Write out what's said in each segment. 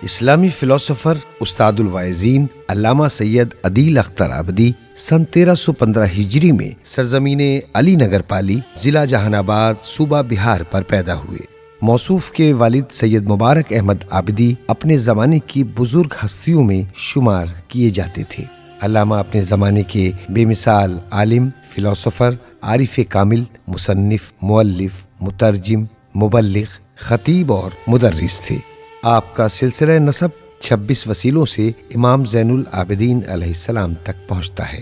اسلامی فلسفر استاد الواعظین علامہ سید عدیل اختر آبدی سن 1315 ہجری میں سرزمین علی نگر پالی ضلع جہان آباد صوبہ بہار پر پیدا ہوئے۔ موصوف کے والد سید مبارک احمد آبدی اپنے زمانے کی بزرگ ہستیوں میں شمار کیے جاتے تھے۔ علامہ اپنے زمانے کے بے مثال عالم، فلسفر، عارف کامل، مصنف، مؤلف، مترجم، مبلغ، خطیب اور مدرس تھے۔ آپ کا سلسلہ نسب 26 وسیلوں سے امام زین العابدین علیہ السلام تک پہنچتا ہے۔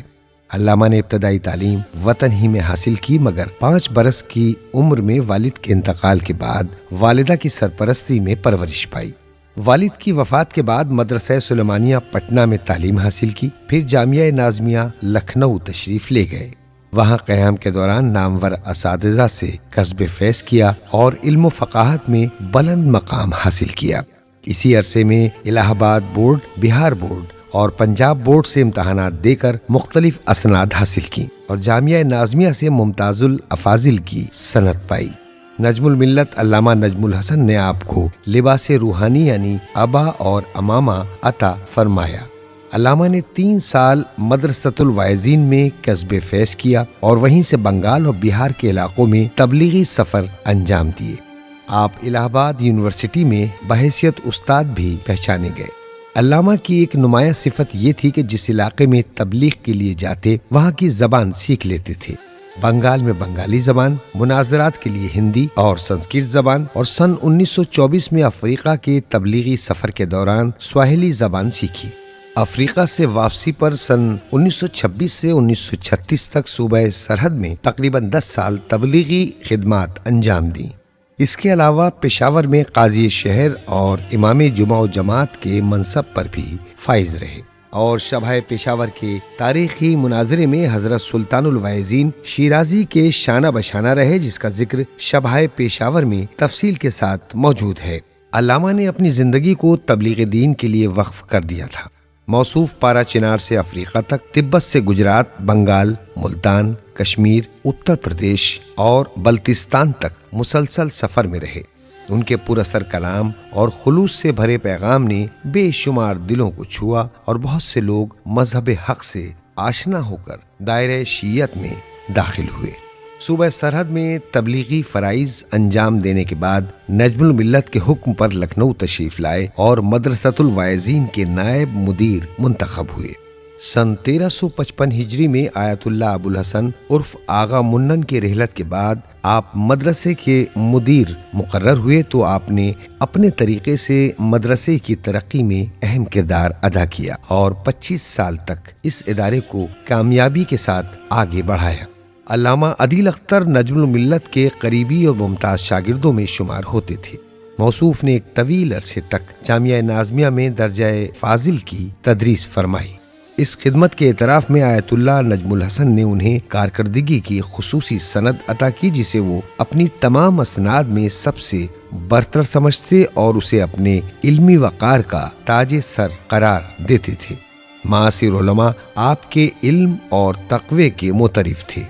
علامہ نے ابتدائی تعلیم وطن ہی میں حاصل کی، مگر 5 برس کی عمر میں والد کے انتقال کے بعد والدہ کی سرپرستی میں پرورش پائی۔ والد کی وفات کے بعد مدرسہ سلیمانیہ پٹنہ میں تعلیم حاصل کی، پھر جامعہ نازمیہ لکھنؤ تشریف لے گئے۔ وہاں قیام کے دوران نامور اساتذہ سے کسب فیض کیا اور علم و فقاہت میں بلند مقام حاصل کیا۔ اسی عرصے میں الہ آباد بورڈ، بہار بورڈ اور پنجاب بورڈ سے امتحانات دے کر مختلف اسناد حاصل کی اور جامعہ نازمیہ سے ممتاز الافاضل کی سند پائی۔ نجم الملت علامہ نجم الحسن نے آپ کو لباس روحانی یعنی ابا اور امامہ عطا فرمایا۔ علامہ نے 3 سال مدرسۃ الواعظین میں کسب فیض کیا اور وہیں سے بنگال اور بہار کے علاقوں میں تبلیغی سفر انجام دیے۔ آپ الہ آباد یونیورسٹی میں بحیثیت استاد بھی پہچانے گئے۔ علامہ کی ایک نمایاں صفت یہ تھی کہ جس علاقے میں تبلیغ کے لیے جاتے وہاں کی زبان سیکھ لیتے تھے۔ بنگال میں بنگالی زبان، مناظرات کے لیے ہندی اور سنسکرت زبان، اور سن 1924 میں افریقہ کے تبلیغی سفر کے دوران سواحلی زبان سیکھی۔ افریقہ سے واپسی پر سن 1926 سے 1936 تک صوبہ سرحد میں تقریباً 10 سال تبلیغی خدمات انجام دیں۔ اس کے علاوہ پشاور میں قاضی شہر اور امام جمعہ و جماعت کے منصب پر بھی فائز رہے، اور شبہ پشاور کے تاریخی مناظرے میں حضرت سلطان الواعظین شیرازی کے شانہ بشانہ رہے، جس کا ذکر شبہ پشاور میں تفصیل کے ساتھ موجود ہے۔ علامہ نے اپنی زندگی کو تبلیغ دین کے لیے وقف کر دیا تھا۔ موصوف پارا چنار سے افریقہ تک، تبت سے گجرات، بنگال، ملتان، کشمیر، اتر پردیش اور بلتستان تک مسلسل سفر میں رہے۔ ان کے پر اثر کلام اور خلوص سے بھرے پیغام نے بے شمار دلوں کو چھوا اور بہت سے لوگ مذہب حق سے آشنا ہو کر دائرہ شیعت میں داخل ہوئے۔ صوبہ سرحد میں تبلیغی فرائض انجام دینے کے بعد نجم الملت کے حکم پر لکھنؤ تشریف لائے اور مدرسۃ الواعظین کے نائب مدیر منتخب ہوئے۔ سن 1355 ہجری میں آیت اللہ ابو الحسن عرف آغا منن کے رحلت کے بعد آپ مدرسے کے مدیر مقرر ہوئے تو آپ نے اپنے طریقے سے مدرسے کی ترقی میں اہم کردار ادا کیا اور 25 سال تک اس ادارے کو کامیابی کے ساتھ آگے بڑھایا۔ علامہ عدیل اختر نجم الملت کے قریبی اور ممتاز شاگردوں میں شمار ہوتے تھے۔ موصوف نے ایک طویل عرصے تک جامعہ نازمیہ میں درجہ فاضل کی تدریس فرمائی۔ اس خدمت کے اعتراف میں آیت اللہ نجم الحسن نے انہیں کارکردگی کی خصوصی سند عطا کی، جسے وہ اپنی تمام اسناد میں سب سے برتر سمجھتے اور اسے اپنے علمی وقار کا تاج سر قرار دیتے تھے۔ معاصر علماء آپ کے علم اور تقوی کے معترف تھے۔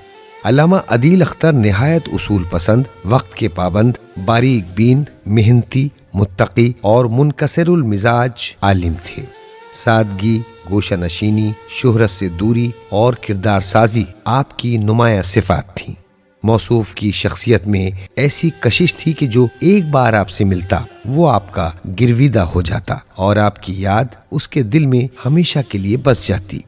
علامہ عدیل اختر نہایت اصول پسند، وقت کے پابند، باریک بین، محنتی، متقی اور منکسر المزاج عالم تھے۔ سادگی، گوشہ نشینی، شہرت سے دوری اور کردار سازی آپ کی نمایاں صفات تھیں۔ موصوف کی شخصیت میں ایسی کشش تھی کہ جو ایک بار آپ سے ملتا وہ آپ کا گرویدہ ہو جاتا اور آپ کی یاد اس کے دل میں ہمیشہ کے لیے بس جاتی۔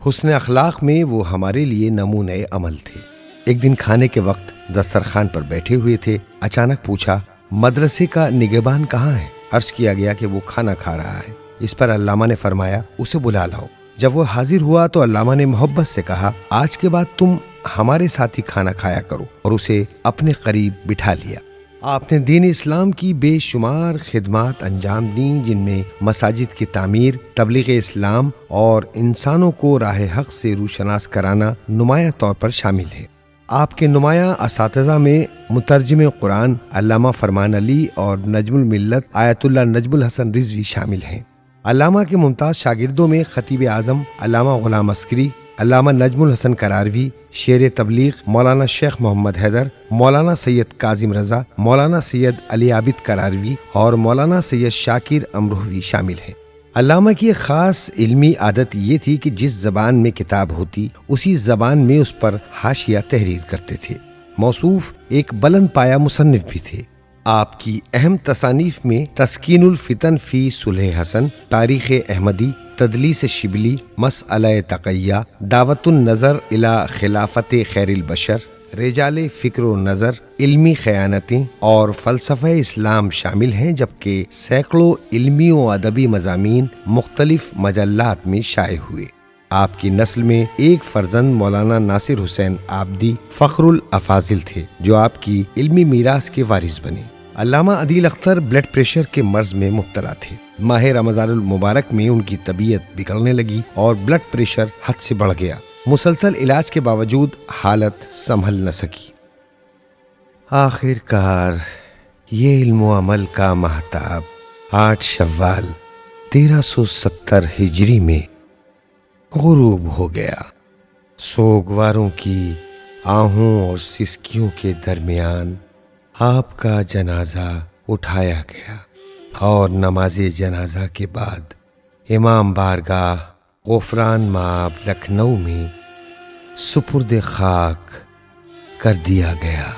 حسن اخلاق میں وہ ہمارے لیے نمونۂ عمل تھے۔ ایک دن کھانے کے وقت دسترخوان پر بیٹھے ہوئے تھے، اچانک پوچھا، مدرسے کا نگہبان کہاں ہے؟ عرض کیا گیا کہ وہ کھانا کھا رہا ہے۔ اس پر علامہ نے فرمایا، اسے بلا لاؤ۔ جب وہ حاضر ہوا تو علامہ نے محبت سے کہا، آج کے بعد تم ہمارے ساتھ ہی کھانا کھایا کرو، اور اسے اپنے قریب بٹھا لیا۔ آپ نے دین اسلام کی بے شمار خدمات انجام دیں، جن میں مساجد کی تعمیر، تبلیغ اسلام اور انسانوں کو راہ حق سے روشناس کرانا نمایاں طور پر شامل ہے۔ آپ کے نمایاں اساتذہ میں مترجم قرآن علامہ فرمان علی اور نجم الملت آیت اللہ نجم الحسن رضوی شامل ہیں۔ علامہ کے ممتاز شاگردوں میں خطیب اعظم علامہ غلام عسکری، علامہ نجم الحسن کراروی، شیر تبلیغ مولانا شیخ محمد حیدر، مولانا سید کاظم رضا، مولانا سید علی عابد کراروی اور مولانا سید شاکر امروہوی شامل ہیں۔ علامہ کی ایک خاص علمی عادت یہ تھی کہ جس زبان میں کتاب ہوتی اسی زبان میں اس پر حاشیہ تحریر کرتے تھے۔ موصوف ایک بلند پایہ مصنف بھی تھے۔ آپ کی اہم تصانیف میں تسکین الفتن فی صلح حسن، تاریخ احمدی، تدلیس شبلی، مسئلہ تقیہ، دعوت النظر الی خلافت خیر البشر، رجال فکر و نظر، علمی خیانتیں اور فلسفہ اسلام شامل ہیں، جبکہ سینکڑوں علمی و ادبی مضامین مختلف مجلات میں شائع ہوئے۔ آپ کی نسل میں ایک فرزند مولانا ناصر حسین آبدی فخر الافاضل تھے، جو آپ کی علمی میراث کے وارث بنے۔ علامہ عدیل اختر بلڈ پریشر کے مرض میں مبتلا تھے۔ ماہ رمضان المبارک میں ان کی طبیعت بگڑنے لگی اور بلڈ پریشر حد سے بڑھ گیا۔ مسلسل علاج کے باوجود حالت سنبھل نہ سکی۔ آخر کار یہ علم و عمل کا مہتاب 8 شوال 1370 ہجری میں غروب ہو گیا۔ سوگواروں کی آہوں اور سسکیوں کے درمیان آپ کا جنازہ اٹھایا گیا اور نماز جنازہ کے بعد امام بارگاہ غفران مآب لکھنؤ میں سپرد خاک کر دیا گیا۔